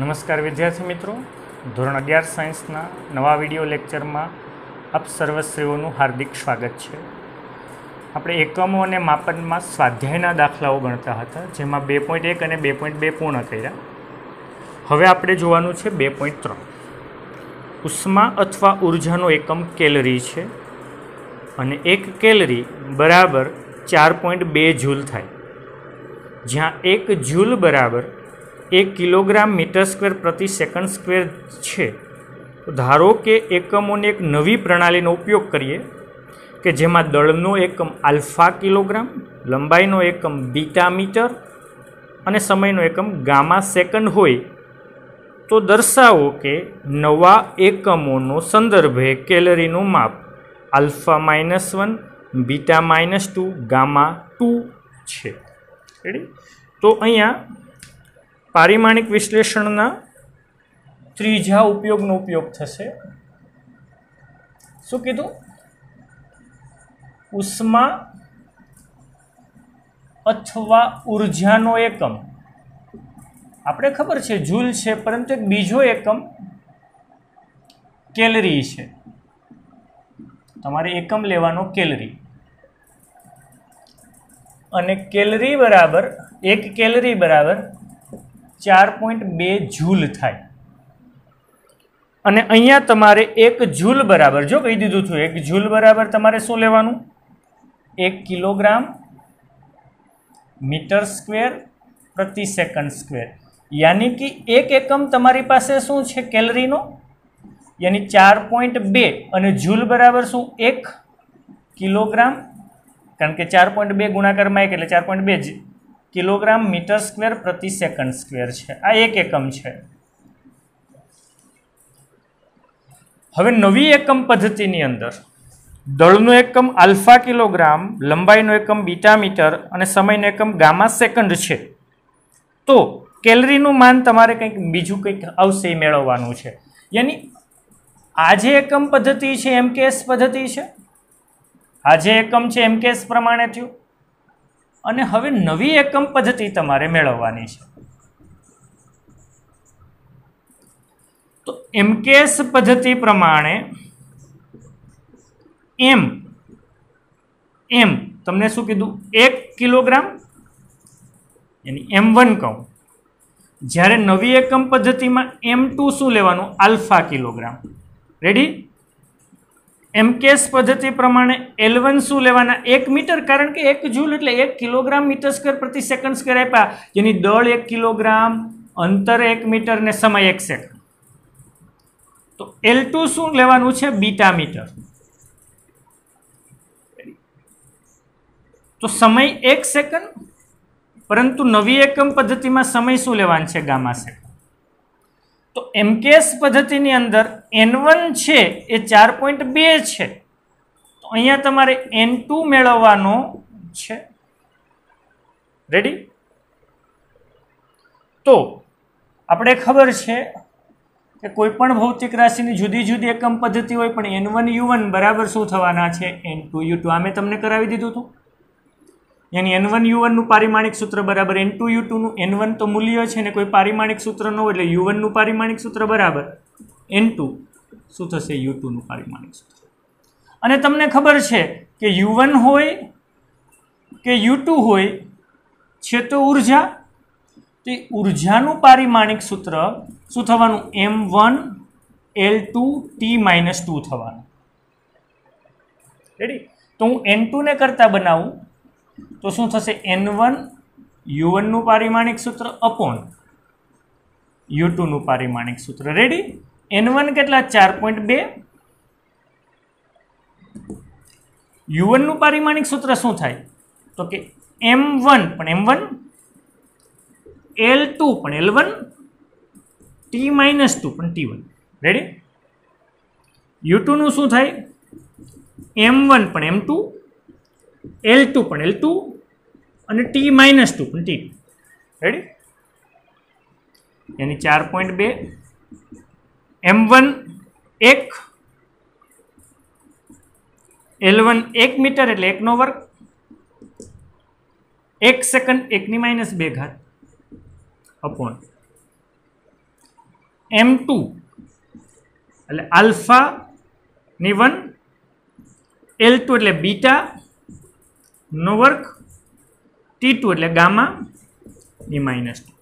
नमस्कार विद्यार्थी मित्रों, धोरण 11 साइंसना नवा विडियो लेक्चर में आप सर्वश्रीओનું हार्दिक स्वागत है। આપણે એકમો અને માપનમાં સ્વાધ્યાયના દાખલાઓ ગણતા હતા, જેમાં 2.1 અને 2.2 પૂર્ણ કર્યા। હવે આપણે જોવાનું છે 2.3। ઉષ્મા અથવા ઉર્જાનો એકમ કેલરી છે અને 1 કેલરી બરાબર 4.2 જૂલ થાય, જ્યાં 1 જૂલ બરાબર 1 કિલોગ્राम मीटर स्क्वेर प्रति सेकंड स्क्वेर है। तो धारो के एकमोने एक नवी प्रणालीनो उपयोग करिए कि जेमां दळनो एकम आल्फा किलोग्राम, लंबाईनो एकम बीटा मीटर अने समयनो एकम गामा सेकंड होय तो दर्शावो के नवा एकमोनो संदर्भे केलरीनुं माप आल्फा -1, बीटा -2, गामा 2 छे। रेडी? तो अहींया पारिमाणिक विश्लेषणना त्रीजा उपयोगनो उपयोग थशे। शुं कीधुं? उष्मा अथवा ऊर्जानो एकम आपणे खबर छे जूल छे, परंतु एक बीजो एकम केलरी छे। तमारे एकम लेवानो केलरी अने केलरी बराबर 1 केलरी बराबर 4.2 जूल थाय। अने अहींया तमारे 1 जूल बराबर जो कही दीधुं छुं 1 जूल बराबर तमारे शुं लेवानुं 1 किलोग्राम मीटर स्क्वेर प्रति सेकंड स्क्वेर, यानी कि एक एकम तमारी पासे शुं छे केलरीनो, यानी 4.2 अने जूल बराबर शुं 1 किलोग्राम, कारण के 4.2 गुणाकार में 1 એટલે 4.2 किलोग्राम मीटर स्क्वेर प्रति सेकंड स्क्वेर है। आ एक एकम है। हवे नवी एकम पद्धतिनी अंदर दळनो एकम आल्फा किलोग्राम, लंबाईनो एकम बीटा मीटर अने समयनो एकम गामा सेकंड है। तो केलरीनुं मान तमारे कंईक बीजुं कंईक आवशे मेळववानुं छे। यानी आज एकम पद्धति है एमकेएस पद्धति है, आज एकम है एमकेएस प्रमाणे थयुं અને હવે નવી એકમ પદ્ધતિ તમારે મેળવવાની છે। તો એમકેએસ પદ્ધતિ પ્રમાણે એમ તમને શું કીધું 1 કિલોગ્રામ यानी M1 કહું, જ્યારે નવી એકમ પદ્ધતિમાં M2 શું લેવાનું આલ્ફા કિલોગ્રામ। રેડી? एमकेएस पद्धति प्रमाणे L1 शू लेवाना 1 मीटर, कारण के 1 जूल एटले 1 किलोग्राम मीटर स्क्वेर प्रति सेकंड स्क्वेर आप्या, यानी दळ 1 किलोग्राम, अंतर 1 मीटर ने समय 1 सेकंड। तो L2 शू लेवानुं छे बीटा मीटर। तो समय 1 सेकंड, परंतु नवी एकम पद्धति में समय शू लेवानो छे गामा सेकंड। तो एमकेएस पद्धति नी अंदर N1 छे ए 4.2 छे, तो अहींया तमारे N2 मेळववानो छे। रेडी? तो आपणे खबर छे के कोईपण भौतिक राशिनी जुदी जुदी एकम पद्धति होय, पण N1 U1 बराबर शुं थवाना छे N2 U2। आ मैं तमने करावी दीधुं हतुं। यानी N1 U1 નું पारिमाणिक सूत्र बराबर N2 U2 નું N1 तो मूल्य है ने कोई पारिमाणिक सूत्र न हो એટલે U1 નું पारिमाणिक सूत्र बराबर N2 શું થશે U2 નું पारिमाणिक सूत्र। અને તમને ખબર છે કે U1 હોય કે U2 હોય છે તો ઊર્જા, તે ઊર્જાનું પારિમાણિક सूत्र શું થવાનું M1 L2 T-2 થવાનું। રેડી? તો હું N2 ને કરતા બનાવું तो शू थशे N1 U1 નું पारिमाणिक सूत्र अपॉन U2 નું पारिमाणिक सूत्र। रेडी? N1 કેટલા 4.2, U1 નું पारिमाणिक सूत्र શું થાય તો કે M1 પણ M1, L2 પણ L1, T-2 પણ T1। રેડી? U2 નું શું થાય M1 પણ M2, L2 પણ L2 અને T-2 પણ T2। रेडी? यानी 4.2 M1 1, L1 1 मीटर એટલે 1 નો વર્ગ, 1 સેકન્ડ 1 ની -2 ઘાત अपॉन m2 એટલે આલ્ફાની 1, L2 એટલે બીટાનો વર્ગ, T2 એટલે ગામાની -2.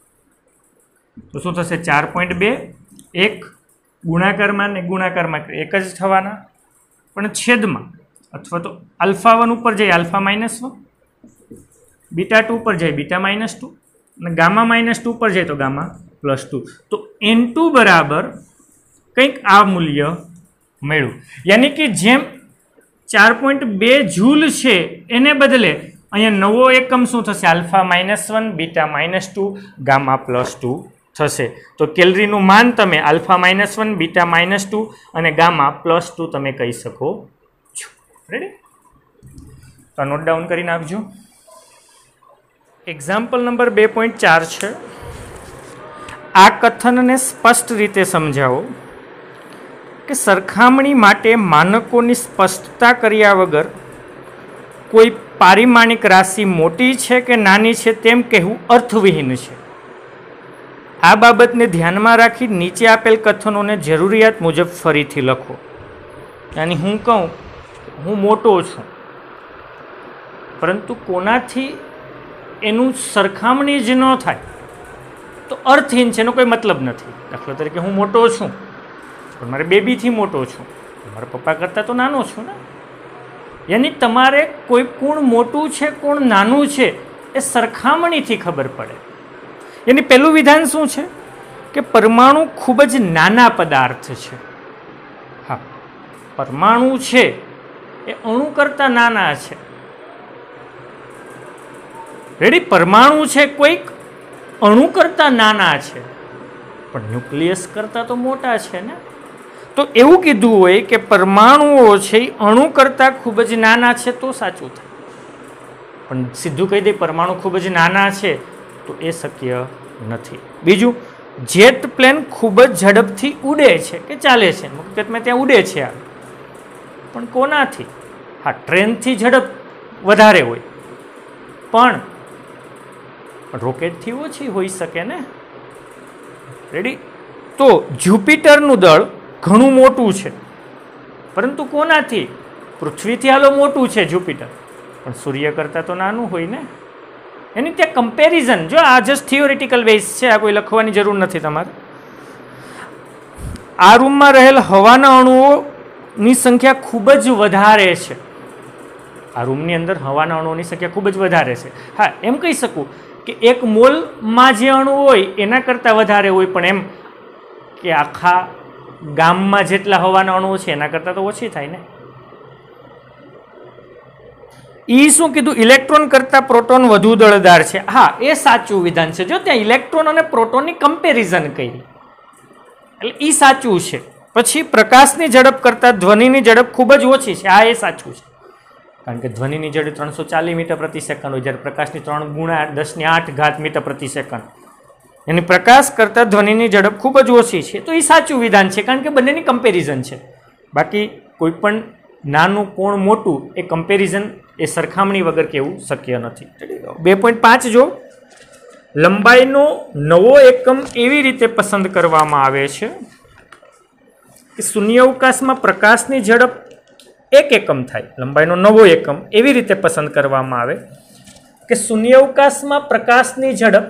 તો શું થશે? 4.2 એક ગુણાકારમાં ને ગુણાકારમાં એક જ થવાના, પણ છેદમાં અથવા તો આલ્ફા 1 ઉપર જાય આલ્ફા -1, બીટા 2 ઉપર જાય બીટા -2 અને ગામા -2 ઉપર જાય તો ગામા +2. તો N2 બરાબર કંઈક આ મૂલ્ય મળ્યું. યાની કે જેમ 4.2 જૂલ છે એને બદલે અહીંયા નવો એકમ શું થશે? આલ્ફા -1, બીટા -2, ગામા +2 થશે. તો કેલરીનું માન તમે આલ્ફા -1, બીટા -2 અને ગામા +2 તમે કહી શકો છો. રેડી? તો નોટ ડાઉન કરી નાખજો. એક્ઝામ્પલ નંબર 2.4 છે. આ કથનને સ્પષ્ટ રીતે સમજાવો કે સરખામણી માટે માનકોની સ્પષ્ટતા કર્યા વગર કોઈ પારિમાણિક રાશિ મોટી છે કે નાની છે તેમ કહેવું અર્થવિહીન છે. આ બાબતને ધ્યાનમાં રાખી નીચે આપેલ કથનોને જરૂરિયાત મુજબ ફરીથી લખો. યાની હું કહું હું મોટો છું, પરંતુ કોનાથી એનું સરખામણી જ ન થાય તો અર્થહીન છે, એનો કોઈ મતલબ નથી. દાખલા તરીકે હું મોટો છું પણ મારે બેબીથી મોટો છું, મારા પપ્પા કરતાં તો નાનો છું ને. યાની તમારે કોઈ કોણ મોટું છે કોણ નાનું છે એ સરખામણીથી ખબર પડે. એની પહેલું વિધાન શું છે કે પરમાણુ ખૂબ જ નાના પદાર્થ છે. હા, પરમાણુ છે એ અણુ કરતાં નાના છે. રેડી? પરમાણુ છે કોઈક અણુ કરતાં નાના છે, પણ ન્યુક્લિયસ કરતાં તો મોટા છે ને. તો એવું કીધું હોય કે પરમાણુઓ છે એ અણુ કરતાં ખૂબ જ નાના છે તો સાચું થાય. પણ સીધું કહી દે પરમાણુ ખૂબ જ નાના છે તો એ શક્ય નથી. બીજું, જેટ પ્લેન ખૂબ જ ઝડપથી ઉડે છે કે ચાલે છે, હકીકતમાં ત્યાં ઉડે છે આ, પણ કોનાથી? હા, ટ્રેનથી ઝડપ વધારે હોય પણ રોકેટથી ઓછી હોઈ શકે ને. રેડી? તો જ્યુપિટરનું દળ ઘણું મોટું છે, પરંતુ કોનાથી? પૃથ્વીથી હાલો મોટું છે જ્યુપિટર, પણ સૂર્ય કરતાં તો નાનું હોય ને. એની ત્યાં કમ્પેરિઝન, જો આ જસ્ટ થિયોરિટિકલ બેઝ છે, આ કોઈ લખવાની જરૂર નથી તમારે. આ રૂમમાં રહેલ હવાના અણુઓની સંખ્યા ખૂબ જ વધારે છે. આ રૂમની અંદર હવાના અણુઓની સંખ્યા ખૂબ જ વધારે છે. હા, એમ કહી શકું કે એક મોલમાં જે અણુ હોય એના કરતાં વધારે હોય, પણ એમ કે આખા ગામમાં જેટલા હવાના અણુઓ છે એના કરતાં તો ઓછી થાય ને. ઈ શું કીધું? ઇલેક્ટ્રોન કરતાં પ્રોટોન વધુ દળદાર છે. હા, એ સાચું વિધાન છે. જો ત્યાં ઇલેક્ટ્રોન અને પ્રોટોનની કમ્પેરિઝન કરી એટલે ઈ સાચું છે. પછી પ્રકાશની ઝડપ કરતાં ધ્વનિની ઝડપ ખૂબ જ ઓછી છે. આ એ સાચું છે, કારણ કે ધ્વનિની ઝડપ 340 મીટર પ્રતિ સેકન્ડ હોય, જ્યારે પ્રકાશની 3 ગુણા 10⁸ મીટર પ્રતિ સેકન્ડ. એની પ્રકાશ કરતાં ધ્વનિની ઝડપ ખૂબ જ ઓછી છે. તો એ સાચું વિધાન છે, કારણ કે બંનેની કમ્પેરિઝન છે. બાકી કોઈ પણ નાનું કોણ મોટું એ કમ્પેરિઝન એ સરખામણી વગર કહેવું શક્ય નથી. 2.5 જો, લંબાઈનો નવો એકમ એવી રીતે પસંદ કરવામાં આવે છે કે શૂન્યાવકાશમાં પ્રકાશની ઝડપ 1 એકમ થાય. લંબાઈનો નવો એકમ એવી રીતે પસંદ કરવામાં આવે કે શૂન્યાવકાશમાં પ્રકાશની ઝડપ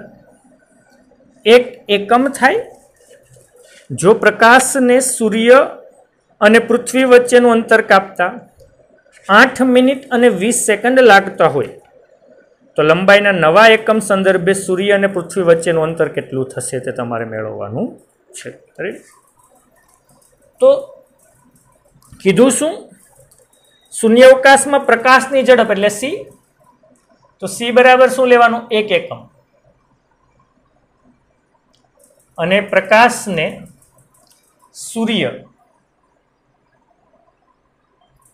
1 એકમ થાય. જો પ્રકાશને સૂર્ય અને પૃથ્વી વચ્ચેનું અંતર કાપતા 8 મિનિટ અને 20 સેકન્ડ લાગતા હોય તો લંબાઈના નવા એકમ સંદર્ભે સૂર્ય અને પૃથ્વી વચ્ચેનું અંતર કેટલું થશે તે તમારે મેળવવાનું છે. તો કીધું શું? શૂન્યાવકાશમાં પ્રકાશની ઝડપ એટલે c. તો c બરાબર શું લેવાનું? 1 એકમ. અને પ્રકાશને સૂર્ય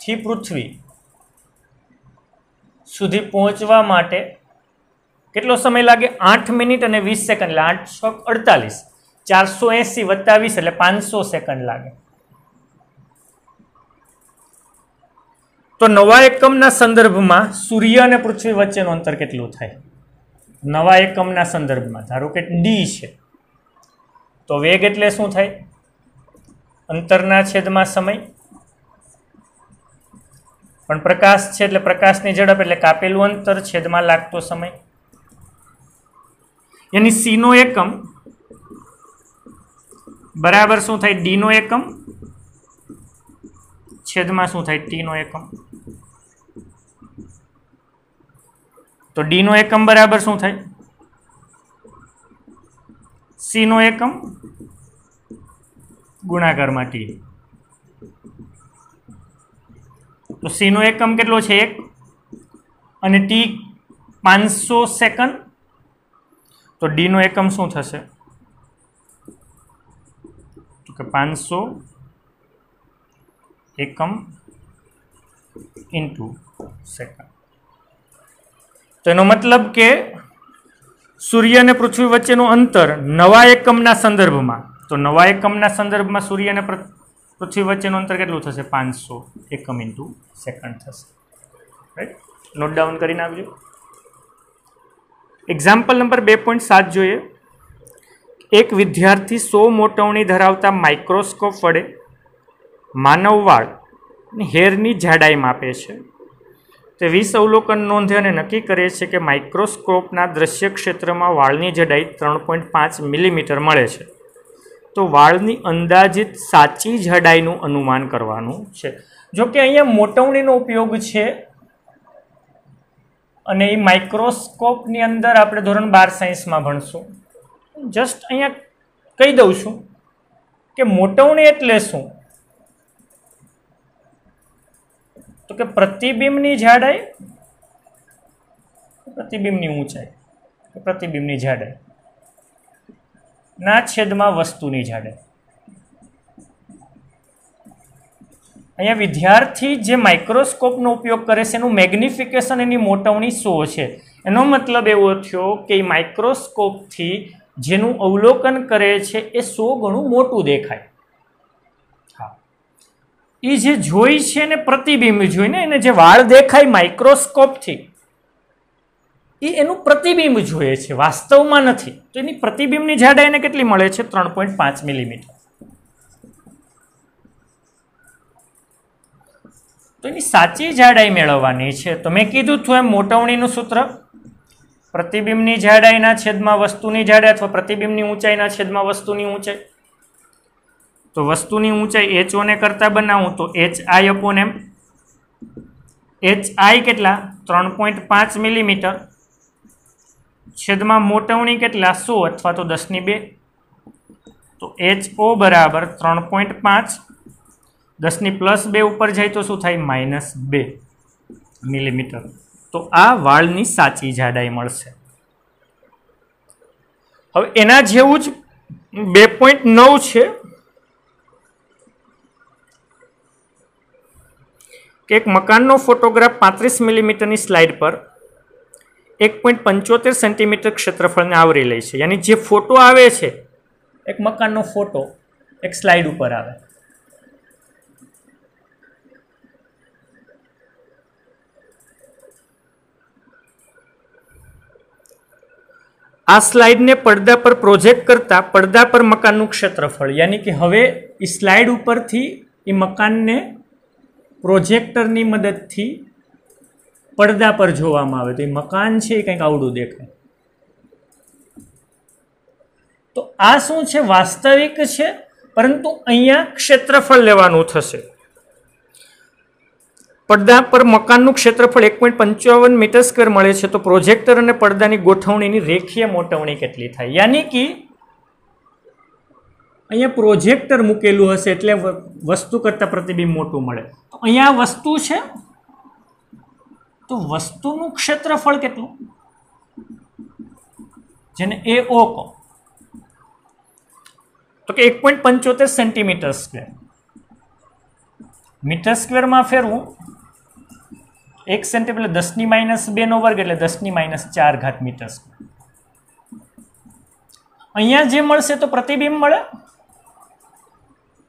થી પૃથ્વી સુધી પહોંચવા માટે કેટલો સમય લાગે? 8 મિનિટ અને 20 સેકન્ડ. એટલે 848, 480 વત્તા 20 એટલે 500 સેકન્ડ લાગે. તો નવા એકમના સંદર્ભમાં સૂર્ય અને પૃથ્વી વચ્ચેનું અંતર કેટલું થાય? નવા એકમના સંદર્ભમાં ધારો કે d છે, તો तो वेग एटले शुं थाय? अंतरना छेदमां समय, पण प्रकाश छे एटले प्रकाशनी झड़प एटले कापेલું अंतर छेदमां लागतो समय। यानी सी नो एकम बराबर शुं थाय? डी नो एकम छेदमां शुं थाय? टी नो एकम। तो डी नो एकम बराबर शुं थाय? सी नो एकम गुणाकार में टी। तो सी नो एकम केटलो छे? 1 અને टी 500 सेकंड। तो डी नो एकम शुं थशे? तो कि 500 एकम इंटू सेकंड। तो एनो मतलब के सूर्य અને પૃથ્વી વચ્ચેનું અંતર નવા એકમના સંદર્ભમાં, તો નવા એકમના સંદર્ભમાં સૂર્ય અને પૃથ્વી વચ્ચેનું અંતર કેટલું થશે? 500 એકમ ઇન્ટુ સેકન્ડ થશે। રાઈટ, નોટ ડાઉન કરી નાખજો। એક્ઝામ્પલ નંબર 2.7 જોઈએ। એક વિદ્યાર્થી 100 મોટવણી ધરાવતા માઇક્રોસ્કોપ વડે માનવ વાળ હેરની જાડાઈ માપે છે। તે 20 અવલોકન નોંધે અને નક્કી કરે છે કે માઇક્રોસ્કોપના દ્રશ્ય ક્ષેત્રમાં વાળની જાડાઈ 3.5 મિલીમીટર મળે છે। તો વાળની અંદાજિત સાચી જાડાઈનું અનુમાન કરવાનું છે। જો કે અહીંયા મોટવણીનો ઉપયોગ છે અને એ માઇક્રોસ્કોપની અંદર આપણે ધોરણ 12 સાયન્સમાં ભણશું। જસ્ટ અહીંયા કહી દઉં છું કે મોટવણી એટલે શું? तो कि प्रतिबिंबनी जाड़ाई, प्रतिबिंबनी ऊंचाई, प्रतिबिंबनी जाड़ाई ना छेदमां वस्तुनी जाड़ाई। अहींया विद्यार्थी जे माइक्रोस्कोपनो उपयोग करे छे एनुं मेग्निफिकेशन एनी मोटवणी 100 छे। एनो मतलब एवो थयो के माइक्रोस्कोपथी जेनुं अवलोकन करे छे ए 100 गणुं मोटुं देखाय। એ જે જોઈ છે ને પ્રતિબિંબ જોઈને એને જે વાળ દેખાય માઇક્રોસ્કોપથી એ એનું પ્રતિબિંબ જોઈએ છે, વાસ્તવમાં નથી। તો એની પ્રતિબિંબની જાડાઈ એને કેટલી મળે છે? 3.5 મિલીમીટર। તો એની સાચી જાડાઈ મેળવવાની છે। તો મેં કીધું હતું એમ મોટવણીનું સૂત્ર પ્રતિબિંબની જાડાઈના છેદમાં વસ્તુની જાડાઈ અથવા પ્રતિબિંબની ઊંચાઈના છેદમાં વસ્તુની ઊંચાઈ। तो वस्तुनी ऊंचाई h ने करता बनावूं तो hi अपॉन m। hi केटला? 3.5 मिलीमीटर छेदमां मोटवणी केटला? 100 अथवा तो 10^2। तो ho बराबर 3.5 10+2 ऊपर जाए तो शुं थाय? -2 मिलीमीटर। तो आ वाळनी साची जाडाई मळशे। हवे एना जेवुं ज 2.9 छे कि एक मकाननो फोटोग्राफ 35 मिलीमीटर स्लाइड पर 1.75 सेंटीमीटर क्षेत्रफल ने आवरी ले छे। यानी जे फोटो आवे छे एक मकाननो फोटो एक स्लाइड पर आवे, आ स्लाइड ने पर्दा पर प्रोजेक्ट करता पर्दा पर मकाननु क्षेत्रफल, यानी कि हवे ई स्लाइड उपरथी ई मकान ने प्रोजेक्टरनी मददथी પડદા પર જોવામાં આવે તો એ મકાન છે એ કંઈક આવડું દેખાય। તો આ શું છે? વાસ્તવિક છે, પરંતુ અહીંયા ક્ષેત્રફળ લેવાનું થશે। પડદા પર મકાનનું ક્ષેત્રફળ 1.55 મીટર સ્ક્વેર મળે છે। તો પ્રોજેક્ટર અને પડદાની ગોઠવણીની રેખીય મોટવણી કેટલી થાય? यानी कि અહીંયા પ્રોજેક્ટર મૂકેલું હશે એટલે વસ્તુ કરતાં પ્રતિબિંબ મોટું મળે। તો અહીંયા વસ્તુ છે तो वस्तुનું ક્ષેત્રફળ કેટલું? જેને AO કહો તો કે 1.75 સેન્ટીમીટર સ્ક્વેર। મીટર સ્ક્વેરમાં ફેરવું 1 સેન્ટીમીટર 10⁻2 નો વર્ગ એટલે 10⁻4 ઘાત મીટર સ્ક્વેર। અહીંયા જે મળશે તો પ્રતિબિંબ મળે,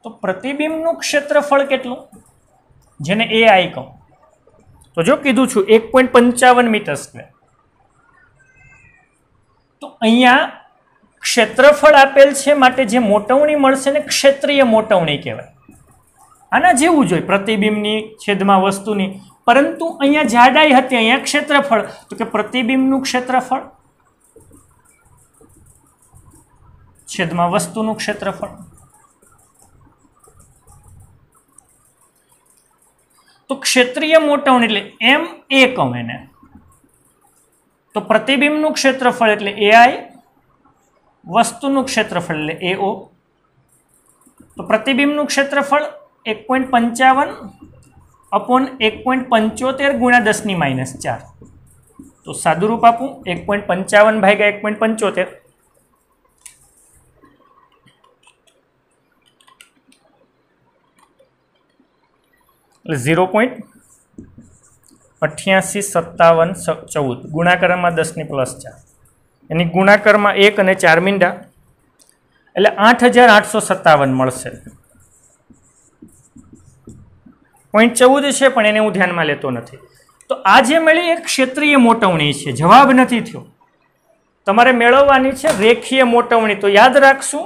તો પ્રતિબિંબનું ક્ષેત્રફળ કેટલું? જેને AI કહો। तो जो कीधु छू 1.55 मीटर स्क्वेर। तो अहींया ક્ષેત્રફળ આપેલ છે માટે જે મોટવણી મળશે ને ક્ષેત્રીય મોટવણી કહેવાય. આના જેવું જ હોય પ્રતિબિંબની છેદમાં વસ્તુની, પરંતુ અહીંયા જાડાઈ હતી, અહીંયા ક્ષેત્રફળ, તો કે પ્રતિબિંબનું ક્ષેત્રફળ છેદમાં વસ્તુનું ક્ષેત્રફળ. તો ક્ષેત્રીય મોટવણી એટલે એમ એ કહું એને, તો પ્રતિબિંબનું ક્ષેત્રફળ એટલે એઆઈ, વસ્તુનું ક્ષેત્રફળ એટલે એઓ. તો પ્રતિબિંબનું ક્ષેત્રફળ 1.55 અપોન 1.75 ગુણ્યા 10⁻⁴. તો સાદુરૂપ આપું 1.55 ભાગ્યા 1.75 એટલે 0.885714 ગુણાકારમાં 10⁻+4 એની ગુણાકારમાં 1 અને 4 મીંડા એટલે 8857 મળશે. 0.14 છે પણ એને હું ધ્યાનમાં લેતો નથી. તો આ જે મળી એક ક્ષેત્રીય મોટવણી છે, જવાબ નથી થયો. તમારે મેળવવાની છે રેખીય મોટવણી. તો યાદ રાખશું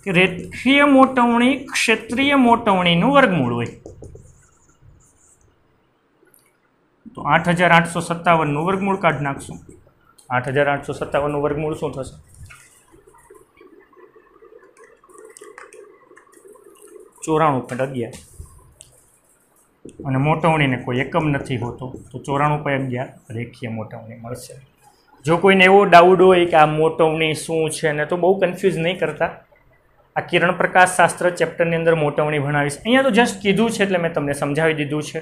કે રેખીય મોટવણી ક્ષેત્રીય મોટવણીનું વર્ગમૂળ હોય. તો 8857 નું વર્ગમૂળ કાઢી નાખશું. 8857 નું વર્ગમૂળ શું થશે? 94.11 અને મોટવણીને કોઈ એકમ નથી હોતો તો 94.11 રેખીય મોટવણી મળશે. જો કોઈને એવો ડાઉટ હોય કે આ મોટવણી શું છે ને, તો બહુ કન્ફ્યુઝ નહીં કરતા. આ કિરણ પ્રકાશ શાસ્ત્ર ચેપ્ટરની અંદર મોટવણી ભણાવીશ. અહીંયા તો જસ્ટ કીધું છે એટલે મેં તમને સમજાવી દીધું છે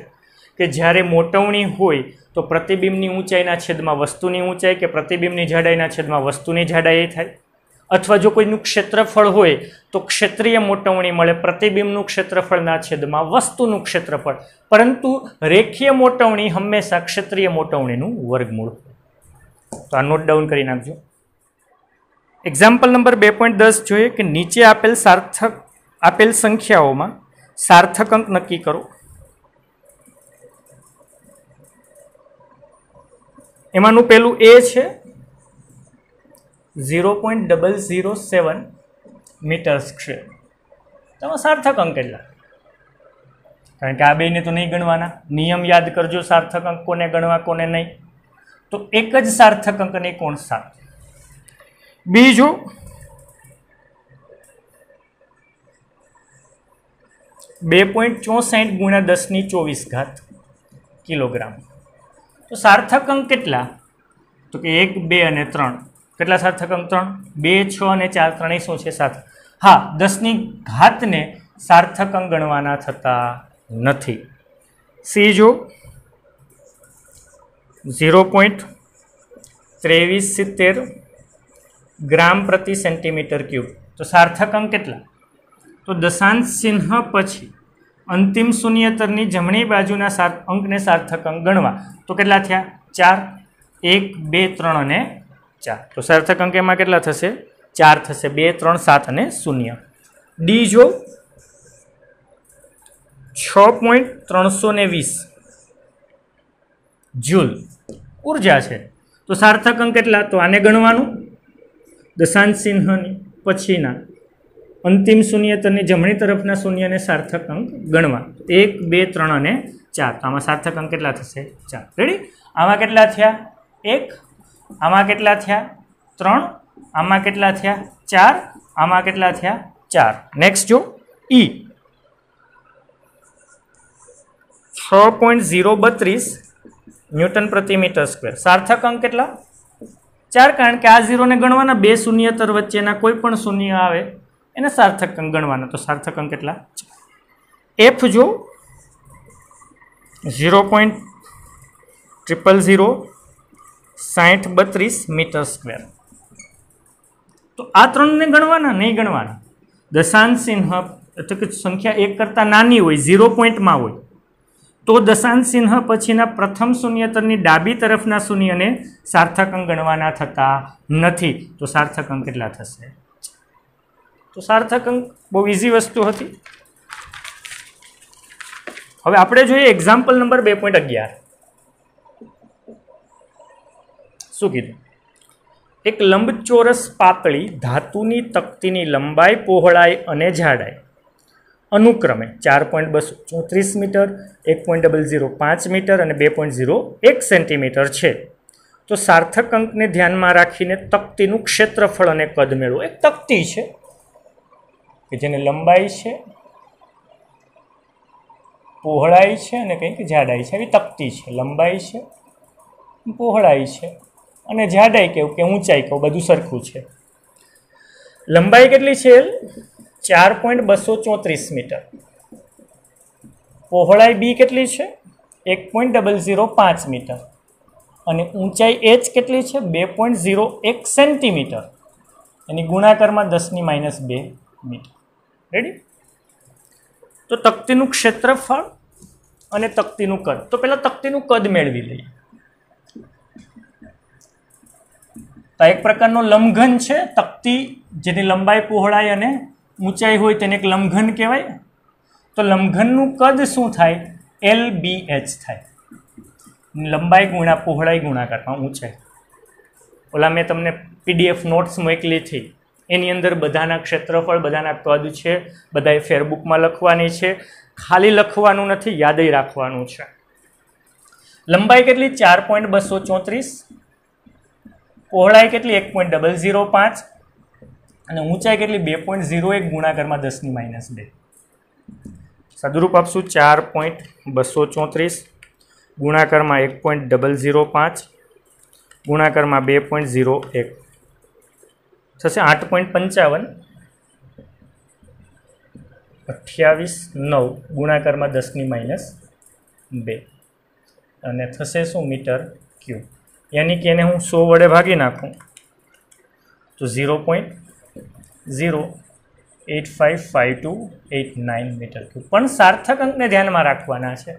કે જ્યારે મોટવણી હોય તો પ્રતિબિંબની ઊંચાઈના છેદમાં વસ્તુની ઊંચાઈ કે પ્રતિબિંબની જાડાઈના છેદમાં વસ્તુની જાડાઈ થાય. અથવા જો કોઈનું ક્ષેત્રફળ હોય તો ક્ષેત્રીય મોટવણી મળે પ્રતિબિંબનું ક્ષેત્રફળના છેદમાં વસ્તુનું ક્ષેત્રફળ. પરંતુ રેખીય મોટવણી હંમેશા ક્ષેત્રીય મોટવણીનું વર્ગમૂળ. તો આ નોટ ડાઉન કરી નાખજો. એક્ઝામ્પલ નંબર 2.10 જોઈએ કે નીચે આપેલ સંખ્યાઓમાં સાર્થક અંક નક્કી કરો. એમાંનું પેલું એ છે 0.007 મીટર સ્ક્વેર. તેમાં સાર્થક અંક કેટલા? કારણ કે આ બેને તો નહીં ગણવાના. નિયમ યાદ કરજો, સાર્થક અંક કોને ગણવા કોને નહીં. તો એક જ સાર્થક અંકની કોણ 7. બીજું 2.64 ગુણ્યા 10⁻24 કિલોગ્રામ. તો સાર્થક અંક કેટલા? તો કે 1, 2 અને 3. કેટલા સાર્થક અંક? 3. 2, 6 અને 4 ત્રણેય શું છે? 7. હા, 10⁻ને સાર્થક અંક ગણવાના થતા નથી. સીજો 0.2370 ગ્રામ પ્રતિ સેન્ટીમીટર ક્યુબ. તો સાર્થક અંક કેટલા? તો દશાંશ ચિહ્ન પછી અંતિમ શૂન્યતરની જમણી બાજુના અંકને સાર્થક અંક ગણવા. તો કેટલા થયા? 4. 1, 2, 3 અને 4. તો સાર્થક અંક એમાં કેટલા થશે? 4 થશે. 2, 3, 7 અને 0. ડી જો 6.320 જૂલ ઉર્જા છે. તો સાર્થક અંક કેટલા? તો આને ગણવાનું દશાંશ ચિહ્નની પછીના અંતિમ શૂન્યતરની જમણી તરફના શૂન્યને સાર્થક અંક ગણવા. 1, 2, 3 અને 4. તો આમાં સાર્થક અંક કેટલા થશે? 4. રેડી? આમાં કેટલા થયા? 1. આમાં કેટલા થયા? 3. આમાં કેટલા થયા? 4. આમાં કેટલા થયા? 4. નેક્સ્ટ જો ઈ 6.032 ન્યૂટન પ્રતિ મીટર સ્ક્વેર. સાર્થક અંક કેટલા? 4. કારણ કે આ 0 ને ગણવાના, બે શૂન્યતર વચ્ચેના કોઈ પણ શૂન્ય આવે એને સાર્થક અંક ગણવાના. તો સાર્થક અંક કેટલા? એફ જો 0.0006032 મીટર સ્ક્વેર. તો આ 3 ને ગણવાના? નહીં ગણવાના. દશાંશ ચિહ્ન એટલે કે સંખ્યા 1 કરતાં નાની હોય, 0 પોઈન્ટમાં હોય, તો દશાંશ ચિહ્ન પછીના પ્રથમ શૂન્યતરની ડાબી તરફના શૂન્યને સાર્થક અંક ગણવાના થતા નથી. તો સાર્થક અંક કેટલા થશે? તો સાર્થક અંક બહુ ઇઝી વસ્તુ હતી. હવે આપણે જોઈએ એક્ઝામ્પલ નંબર 2.11. શું કીધું? એક લંબચોરસ પાતળી ધાતુની તકતીની લંબાઈ, પહોળાઈ અને જાડાઈ અનુક્રમે 4.234 મીટર, 1.005 મીટર અને 2.01 સેન્ટીમીટર છે. તો સાર્થક અંકને ધ્યાનમાં રાખીને તકતીનું ક્ષેત્રફળ અને કદ મેળવો. એક તકતી છે કે જેની લંબાઈ છે, પહોળાઈ છે અને કંઈક જાડાઈ છે. એવી તકતી છે. લંબાઈ છે, પહોળાઈ છે અને જાડાઈ કેવું કે ઊંચાઈ કહું બધું સરખું છે. લંબાઈ કેટલી છે? 4.234 મીટર. પહોળાઈ બી કેટલી છે? 1.005 મીટર અને ઊંચાઈ એચ કેટલી છે? 2.01 સેન્ટીમીટર. એની ગુણાકારમાં 10⁻2 મીટર. રેડી? તો તકતીનું ક્ષેત્રફળ અને તકતીનું કદ. તો પહેલા તકતીનું કદ મેળવી લઈએ. તો એક પ્રકારનો લંબઘન છે. તકતી જેની લંબાઈ, પહોળાઈ અને ઊંચાઈ હોય તેને એક લંબઘન કહેવાય. તો લંબઘનનું કદ શું થાય? LBH થાય. લંબાઈ ગુણ્યા પહોળાઈ ગુણાકારમાં ઊંચાઈ. ઓલા મેં તમને PDF નોટ્સ મોકલી હતી એની અંદર બધાના ક્ષેત્રફળ, બધાના કદ છે. બધાએ ફેરબુકમાં લખવાની છે. ખાલી લખવાનું નથી, યાદ રાખવાનું છે. લંબાઈ કેટલી? 4.234. પહોળાઈ કેટલી? 1.005 અને ઊંચાઈ કેટલી? 2.01 ગુણાકારમાં 10⁻2. સાદુરૂપ આપશું. 4.234 ગુણાકારમાં 1.005 ગુણાકારમાં 2.01 થશે 8.55. 28.9 ગુણાકારમાં 10⁻2 અને થશે શું? Metre cube. યાની કે એને હું 100 વડે ભાગી નાખું તો 0.0855289 મીટર ક્યુબ. પણ સાર્થક અંકને ધ્યાનમાં રાખવાના છે.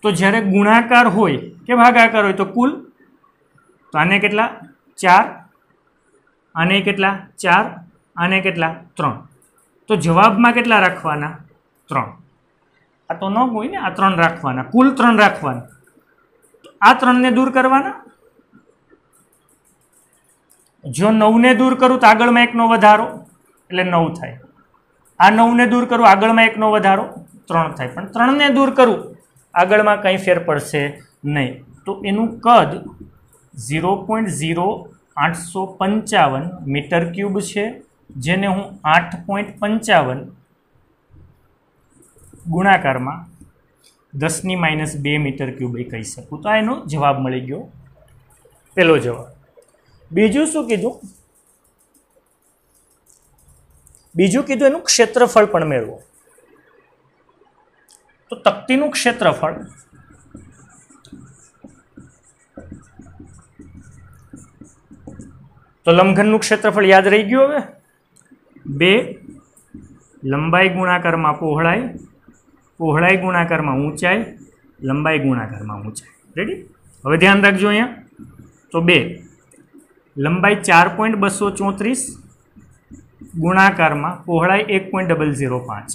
તો જ્યારે ગુણાકાર હોય કે ભાગાકાર હોય તો કુલ. તો આને કેટલા? 4. આને કેટલા? 4. આને કેટલા? 3. તો જવાબમાં કેટલા રાખવાના? 3. આ તો ન હોય ને, આ 3 રાખવાના. કુલ 3 રાખવાના. આ 3 ને દૂર કરવાના. જો 9 ને દૂર કરું તો આગળમાં 1 નો વધારો એટલે 9 થાય. આ 9 ને દૂર કરું આગળમાં 1 નો વધારો 3 થાય. પણ 3 ને દૂર કરું આગળમાં કંઈ ફેર પડશે નહીં. તો એનું કદ 0.0855 મીટર ક્યુબ છે, જેને હું 8.55 ગુણાકારમાં 10⁻2 મીટર ક્યુબ કહી શકું. તો આ એનો જવાબ મળી ગયો, પહેલો જવાબ. બીજું શું કીધું? બીજું કીધું એનું ક્ષેત્રફળ પણ મેળવો. તો તકતીનું ક્ષેત્રફળ તો લંબઘનનું ક્ષેત્રફળ યાદ રહી ગયું. હવે 2 લંબાઈ ગુણાકારમાં પહોળાઈ, પહોળાઈ ગુણાકારમાં ઊંચાઈ, લંબાઈ ગુણાકારમાં ઊંચાઈ. રેડી? હવે ધ્યાન રાખજો અહીંયા. તો 2 લંબાઈ 4.234 ગુણાકારમાં પહોળાઈ 1.005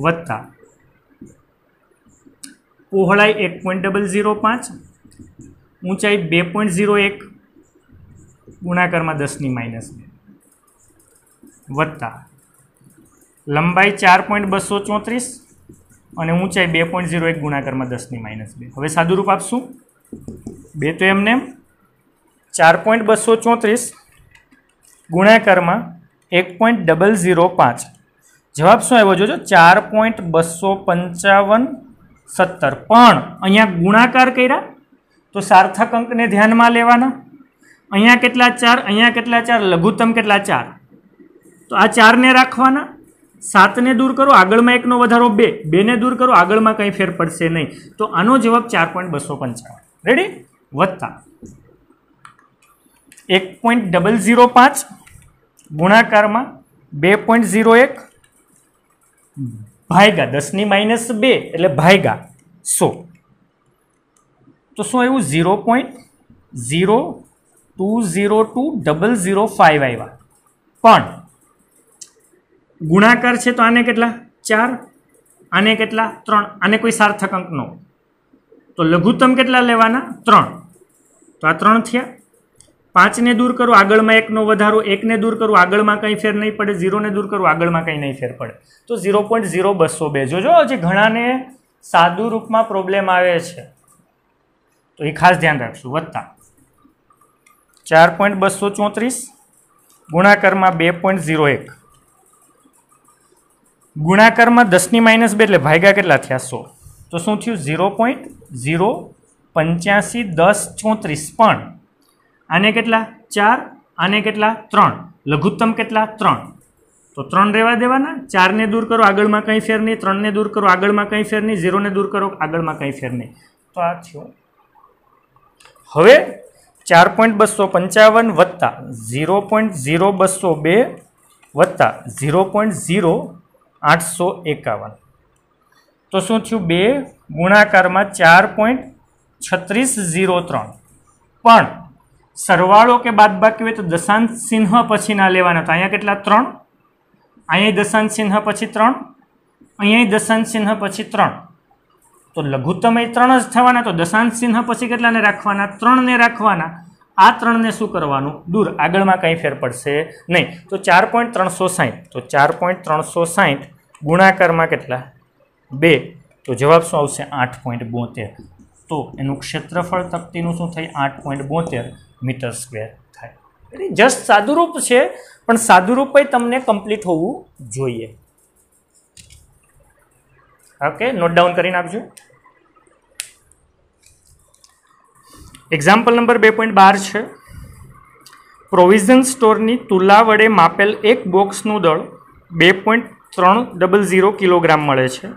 વત્તા પહોળાઈ 1.005 ઊંચાઈ 2.01 ગુણાકારમાં 10⁻2 વત્તા લંબાઈ 4.234 અને ઊંચાઈ 2.01 ગુણાકારમાં 10⁻2. હવે સાદુરૂપ આપશું. 2 તો એમને 4.234 ગુણાકારમાં 1.005. જવાબ શું આવ્યો જોજો? 4.255 પણ અહીંયા ગુણાકાર કર્યા તો સાર્થક અંકને ધ્યાનમાં લેવાના. અહીંયા કેટલા? 4. અહીંયા કેટલા? 4. લઘુત્તમ કેટલા? 4. તો આ 4 ને રાખવાના. 7 ને દૂર કરો આગળમાં 1 નો વધારો 2. 2 ને દૂર કરો આગળમાં કંઈ ફેર પડશે નહીં. તો આનો જવાબ 4.255. રેડી? વત્તા 1.005 ગુણાકારમાં 2.01 ભાગ્યા 10⁻2 એટલે ભાગ્યા 100. તો શું આવ્યું? 0.0202005 આવ્યા. પણ ગુણાકાર છે તો આને કેટલા? 4. આને કેટલા? 3. આને કોઈ સાર્થક અંક નો. તો લઘુત્તમ કેટલા લેવાના? 3. તો આ 3 થયા. 5 ને દૂર કરો, આગળમાં 1 નો વધારો, 1 ને દૂર કરો, આગળમાં કંઈ ફેર નહીં પડે, 0 ને દૂર કરો, આગળમાં કંઈ નહીં ફેર પડે. તો 0.0202. જોજો હજી ઘણાને સાદું રૂપમાં પ્રોબ્લેમ આવે છે, તો એ ખાસ ધ્યાન રાખશું. વત્તા 4.234 ગુણાકારમાં 2.01, ગુણાકારમાં 10 - 2 એટલે ભાગ્યા કેટલા થયા? 100. તો શું થયું? 0.0851034. પણ આને કેટલા? 4, આને કેટલા? 3. લઘુત્તમ કેટલા? 3. તો 3 રહેવા દેવાના. 4 ને દૂર કરો, આગળમાં કંઈ ફેર નહીં. 3 ને દૂર કરો, આગળમાં કંઈ ફેર નહીં. 0 ને દૂર કરો, આગળમાં કંઈ ફેર નહીં. તો આ થયું. હવે 4.255 વત્તા 0.0202 વત્તા 0.0851. તો શું થયું? 2 ગુણાકારમાં 4.3603. પણ સરવાળો કે બાદબાકી હોય તો દશાંશ ચિહ્ન પછી ના લેવાના. તો અહીંયા કેટલા? 3. અહીંયા દશાંશ ચિહ્ન પછી 3, અહીંયા દશાંશ ચિહ્ન પછી 3. તો લઘુત્તમ એ 3 જ થવાના. તો દશાંશ ચિહ્ન પછી કેટલાને રાખવાના? 3 ને રાખવાના. આ 3 ને શું કરવાનું? દૂર. આગળમાં કંઈ ફેર પડશે નહીં. તો 4.360. તો 4.360 ગુણાકારમાં કેટલા? 2. તો જવાબ શું આવશે? 8.72. તો એનું ક્ષેત્રફળ તકતીનું શું થાય? 8.72 મીટર સ્ક્વેર થાય. એટલે જસ્ટ સાદુરૂપ છે, પણ સાદુરૂપ તમને કમ્પ્લીટ હોવું જોઈએ. ઓકે, નોટ ડાઉન કરી નાખજો. એક્ઝામ્પલ નંબર 2.12 છે. પ્રોવિઝન સ્ટોરની તુલા વડે માપેલ એક બોક્સનું દળ 2.300 કિલોગ્રામ મળે છે.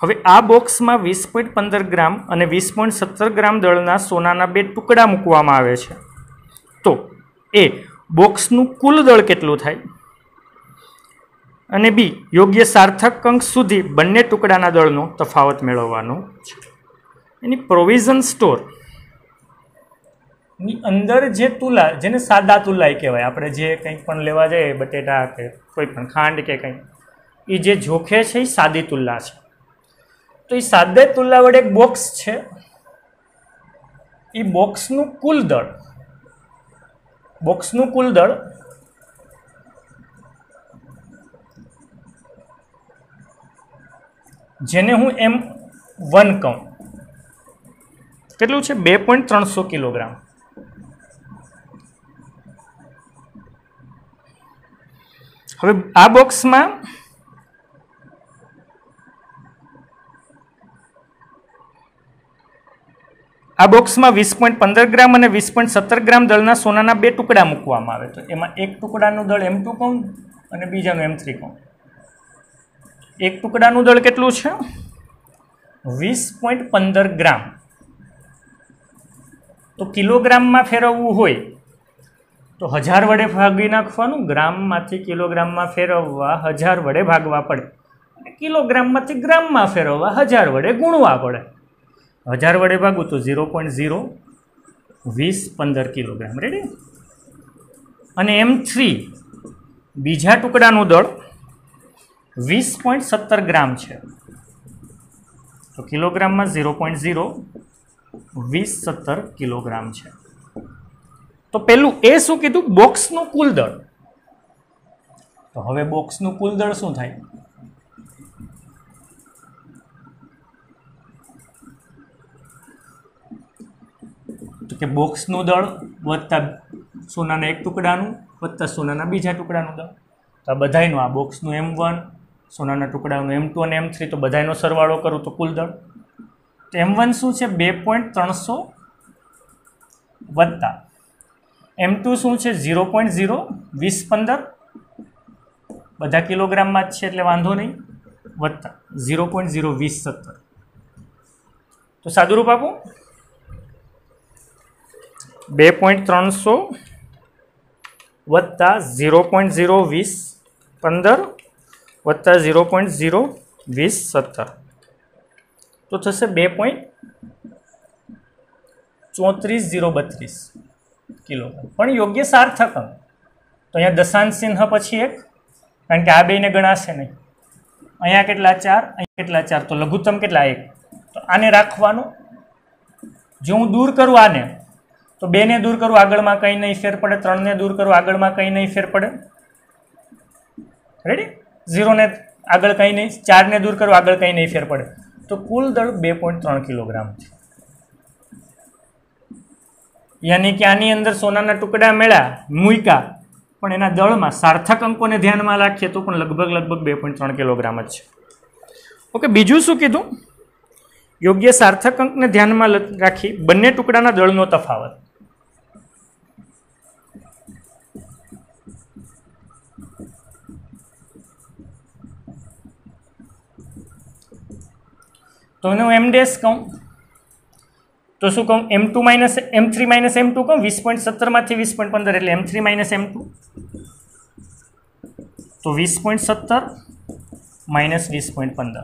હવે આ બોક્સમાં 20.15 ગ્રામ અને 20.17 ગ્રામ દળના સોનાના 2 ટુકડા મૂકવામાં આવે છે. તો એ બોક્સનું કુલ દળ કેટલું થાય? અને બી યોગ્ય સાર્થક અંક સુધી બંને ટુકડાના દળનો તફાવત મેળવવાનો છે. એની પ્રોવિઝન સ્ટોર ની અંદર જે તુલા, જેને સાદા તુલાઈ કહેવાય, આપણે જે કંઈ પણ લેવા જઈએ, બટેટા કે કોઈ પણ ખાંડ કે કંઈ, એ જે જોખે છે એ સાદી તુલા છે. તો એ સાદા તુલા વડે એક બોક્સ છે, એ બોક્સનું કુલ દળ, જેને હું M1 કહું, કેટલું છે? 2.300 કિલોગ્રામ. હવે આ બોક્સમાં આ બોક્સમાં 20.15 ગ્રામ અને 20.17 ગ્રામ દળના સોનાના 2 ટુકડા મૂકવામાં આવે. તો એમાં એક ટુકડાનું દળ M2 કહું અને બીજાનું M3 કહું. એક ટુકડાનું દળ કેટલું છે? 20.15 ગ્રામ. તો કિલોગ્રામમાં ફેરવવું હોય તો 1000 વડે ભાગી નાખવાનું. ગ્રામમાંથી કિલોગ્રામમાં ફેરવવા 1000 વડે ભાગવા પડે. કિલોગ્રામમાંથી ગ્રામમાં ફેરવવા 1000 વડે ગુણવા પડે. 1000 વડે ભાગું તો 0.02015 કિલોગ્રામ. રેડી? અને M3 બીજા ટુકડાનું દળ 20.17 ગ્રામ છે. તો કિલોગ્રામમાં 0.02017 કિલોગ્રામ છે. તો પેલું એ શું કીધું? બોક્સનું કુલ દળ. તો હવે બોક્સનું કુલ દળ શું થાય? તો કે બોક્સનું દળ વત્તા સોનાના એક ટુકડાનું વત્તા સોનાના બીજા ટુકડાનું દળ. તો આ બધાયનું, આ બોક્સનું M1, સોનાના ટુકડાનું M2 અને M3, તો બધાયનો સરવાળો કરું તો કુલ દળ. તો M1 શું છે? 2.300 વત્તા M2 શું છે? 0.02015, બધા કિલોગ્રામમાં જ છે એટલે વાંધો નહીં, વત્તા 0.02017. તો સાદુરૂપ આપું, 2.300 વત્તા 0.02015 વત્તા 0.02017, તો થશે 2.34032 કિલોગ્રામ. પણ યોગ્ય સાર્થક અંક. તો અહીંયા દશાંશ ચિહ્ન પછી 1, કારણ કે આ બેને ગણાશે નહીં. અહીંયા કેટલા? 4, અહીંયા કેટલા? 4. તો લઘુત્તમ કેટલા? 1. તો આને રાખવાનું. જો હું દૂર કરું આને, तो 2 ने दूर करो आगळ में कई नहीं फेर पड़े, 3 ने दूर करो आगळ में कई नहीं फेर पड़े, रेडी। 0 ने आगळ कई नहीं, 4 ने दूर करो आगळ कई नहीं फेर पड़े, तो कुल दળ 2.3 किलोग्राम है। यानी कि आनी अंदर सोनाना टुकड़ा मेळा मूक्या पण एना दळमां सार्थक अंकोने ध्यानमां राखीए तो पण लगभग 2.3 किलोग्राम ज छे। ओके, बीजुं शुं कीधुं? योग्य सार्थक अंकने ध्यानमां राखी बंने टुकड़ाना दळनो तफावत। तो एनु एम डैश कहूं तो शू कहूं M2 minus M3 minus M2 कहूं 20.17 मांथी 20.15 એટલે M3 माइनस M2 तो 20.17 माइनस 20.15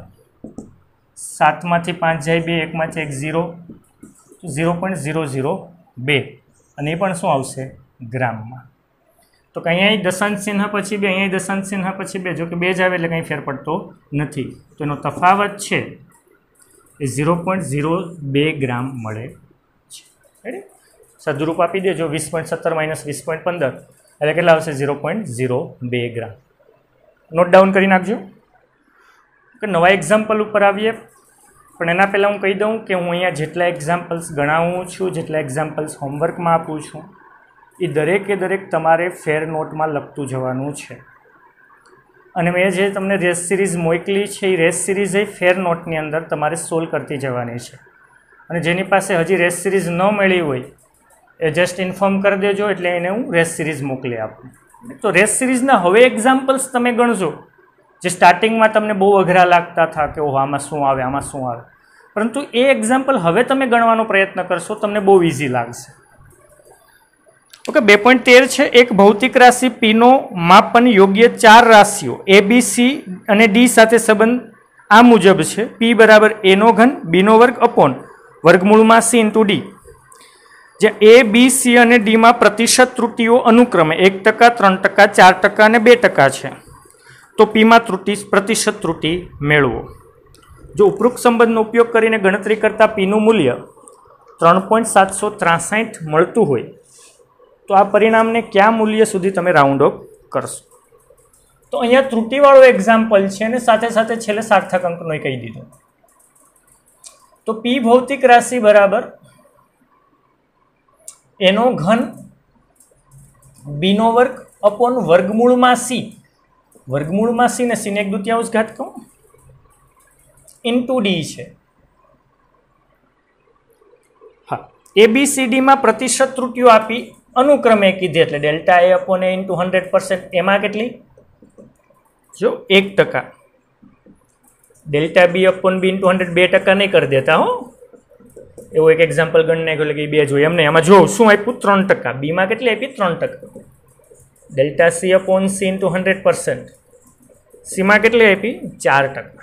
7 मांथी 5 जाए 2 1 मांथी 1 0 तो 0.002 અને એ પણ શું આવશે ગ્રામમાં। તો કંઈ અહીં દશાંશ ચિહ્ન પછી 2 અહીં દશાંશ ચિહ્ન પછી 2 જો કે 2 જ આવે એટલે કંઈ ફેર પડતો નથી તો એનો તફાવત છે એ 0.02 ગ્રામ મળે છે। રેડી, સદરૂપ આપી દેજો 20.17 માઇનસ 20.15 એટલે કેટલા આવશે 0.02 ગ્રામ। નોટ ડાઉન કરી નાખજો કે નવા એક્ઝામ્પલ ઉપર આવીએ પણ એના પહેલાં હું કહી દઉં કે હું અહીંયા જેટલા એક્ઝામ્પલ્સ ગણાવું છું, જેટલા એક્ઝામ્પલ્સ હોમવર્કમાં આપું છું એ દરેકે દરેક તમારે ફેર નોટમાં લખતું જવાનું છે। અને મેં જે તમને રેસ સિરીઝ મોકલી છે એ રેસ સિરીઝ એ ફેર નોટની અંદર તમારે સોલ્વ કરતી જવાની છે। અને જેની પાસે હજી રેસ સિરીઝ ન મળી હોય એ જસ્ટ ઇન્ફોર્મ કરી દેજો એટલે એને હું રેસ સિરીઝ મોકલી આપું। તો રેસ સિરીઝના હવે એક્ઝામ્પલ્સ તમે ગણજો જે સ્ટાર્ટિંગમાં તમને બહુ અઘરા લાગતા હતા કે ઓહ આમાં શું આવે આમાં શું આવે, પરંતુ એ એક્ઝામ્પલ હવે તમે ગણવાનો પ્રયત્ન કરશો તમને બહુ ઇઝી લાગશે। ઓકે, 2.13 છે એક ભૌતિક રાશિ પીનો માપન યોગ્ય 4 રાશિઓ એ બી સી અને ડી સાથે સંબંધ આ મુજબ છે પી બરાબર એ નો ઘન બીનો વર્ગ અપોન વર્ગમૂળમાં સી ઇન્ટુ ડી, જે એ બી સી અને ડીમાં પ્રતિશત ત્રુટીઓ અનુક્રમે 1%, 3%, 4% અને 2% છે તો પીમાં પ્રતિશત ત્રુટી મેળવો। જો ઉપરોક્ત સંબંધનો ઉપયોગ કરીને ગણતરી કરતા પીનું મૂલ્ય 3.763 મળતું હોય તો આ પરિણામને કયા મૂલ્ય સુધી તમે રાઉન્ડ ઓફ કરશો? તો અહીંયા ત્રુટીવાળો એક્ઝામ્પલ છે અને સાથે સાથે છેલ્લે સાર્થક અંકનો કહી દીધો। તો પી ભૌતિક રાશિ બરાબર એનો ઘન બીનો વર્ગ અપોન વર્ગમૂળમાં સી, વર્ગમૂળમાં સી ને સીને 1/2 ઘાત કહું ઇન્ટુ ડી છે। હા, એબીસીડીમાં પ્રતિશત ત્રુટીઓ આપી અનુક્રમે કીધી એટલે ડેલ્ટા એ અપોન એ ઇન્ટુ 100%, એમાં કેટલી જો 1%, ડેલ્ટા બી અપોન બી ઇન્ટુ 100 2% નહીં કરી દેતા હો, એવો એક એક્ઝામ્પલ ગણ નાખ્યો એટલે કે 2 જોઈએ એમને આમાં જો શું આપ્યું 3%, બીમાં કેટલી આપી 3%, delta C upon C into 100%, સીમાં કેટલી આપી 4%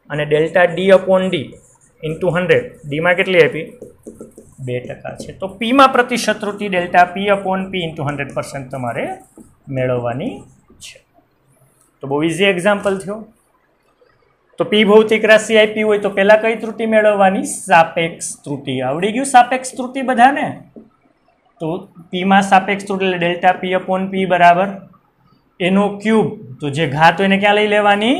અને delta D upon D into 100 ડીમાં કેટલી આપી 2% છે। તો પીમાં પ્રતિશત ત્રુટી delta P upon P into 100% તમારે મેળવવાની છે। તો બહુ ઇઝી એક્ઝામ્પલ થયો। તો પી ભૌતિક રાશિ આપી હોય તો પહેલાં કઈ ત્રુટી મેળવવાની? સાપેક્ષ ત્રુટી। આવડી ગયું સાપેક્ષ ત્રુટી બધાને? તો પીમાં સાપેક્ષ ત્રુટી એટલે ડેલ્ટા પી અપોન પી બરાબર એનો ક્યુબ, તો જે ઘાત હોય એને ક્યાં લઈ લેવાની?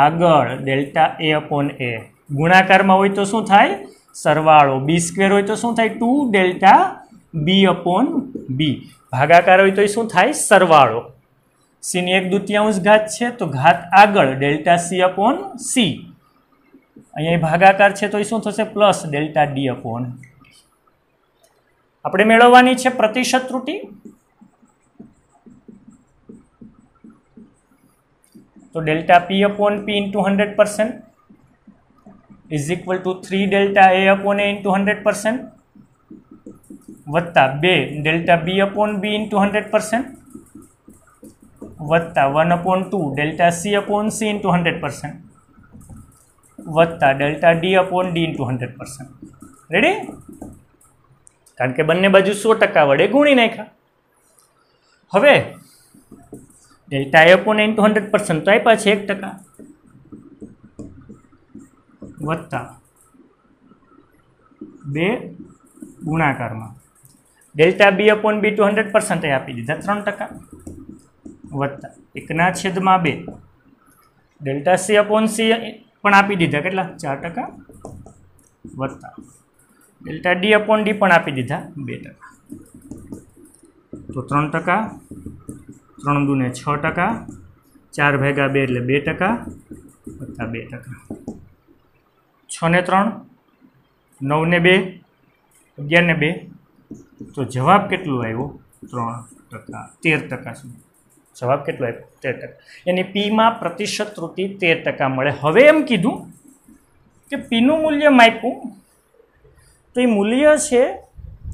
આગળ, ડેલ્ટા એ અપોન એ। ગુણાકારમાં હોય તો શું થાય? સરવાળો। બી સ્ક્વેર હોય તો શું થાય? 2 ડેલ્ટા બી અપોન બી। ભાગાકાર હોય તો શું થાય? સરવાળો। સીની 1/2 ઘાત છે તો ઘાત આગળ ડેલ્ટા સી અપોન સી, અહીંયા ભાગાકાર છે તો એ શું થશે? Plus delta D upon. આપણે મેળવવાની છે પ્રતિશત ત્રુટી, તો delta P upon P into 100% is equal to 3 delta A upon A into 100% વત્તા 2 ડેલ્ટા બી અપોન બી ઇન્ટુ 100% વત્તા 1/2 delta C upon C into 100% વત્તા delta D upon D into 100%। Ready? કારણ કે બંને બાજુ 100% વડે ગુણી નાખ્યા। હવે ડેલ્ટા એ અપોન ઇન્ટુ 100% તો આપ્યા છે 1% વત્તા 2 ગુણાકારમાં ડેલ્ટા બી અપોન B2 100% આપી દીધા 3% વત્તા 1/2 ડેલ્ટા સી અપોન સી પણ આપી દીધા કેટલા 4% વત્તા ડેલ્ટા ડી અપોન ડી પણ આપી દીધા 2%. તો 3%, 3 દૂને 6%, 4 ભાગ્યા 2 એટલે 2% વત્તા 2%. 6 ને 3, 9 ને 2, 11 ને 2. તો જવાબ કેટલું આવ્યો 3%, 13% સુધી. જવાબ કેટલો આવ્યો 13%. એની પીમાં પ્રતિશત ત્રુટિ 13% મળે. હવે એમ કીધું કે પીનું મૂલ્ય માપ્યું તો એ મૂલ્ય છે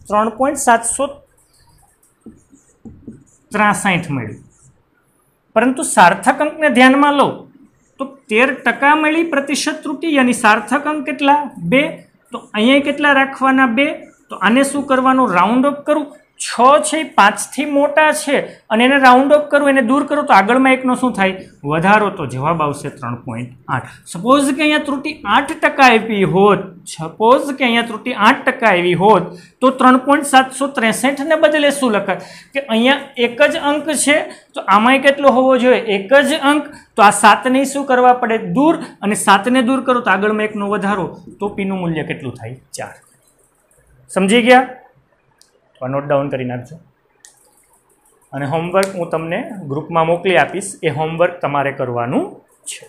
3.763 મળ્યું, પરંતુ સાર્થક અંકને ધ્યાનમાં લો તો 13% મળી પ્રતિશત ત્રુટિ, યાની સાર્થક અંક કેટલા 2. તો અહીંયા કેટલા રાખવાના 2. તો આને શું કરવાનું રાઉન્ડ અપ કરું. 6 છે એ 5થી મોટા છે અને એને રાઉન્ડ અપ કરું, એને દૂર કરું તો આગળમાં એકનો શું થાય વધારો. તો જવાબ આવશે 3.8. સપોઝ કે અહીંયા ત્રુટિ 8% આવી હોત, સપોઝ કે અહીંયા ત્રુટિ 8% આવી હોત તો 3.763 ને બદલે શું લખાત કે અહીંયા એક જ અંક છે તો આમાંય કેટલો હોવો જોઈએ એક જ અંક. તો આ 7ને શું કરવા પડે દૂર, અને 7ને દૂર કરો તો આગળમાં એકનો વધારો. તો પીનું મૂલ્ય કેટલું થાય 4. સમજી ગયા? તો આ નોટ ડાઉન કરી નાખજો. અને હોમવર્ક હું તમને ગ્રુપમાં મોકલી આપીશ, એ હોમવર્ક તમારે કરવાનું છે.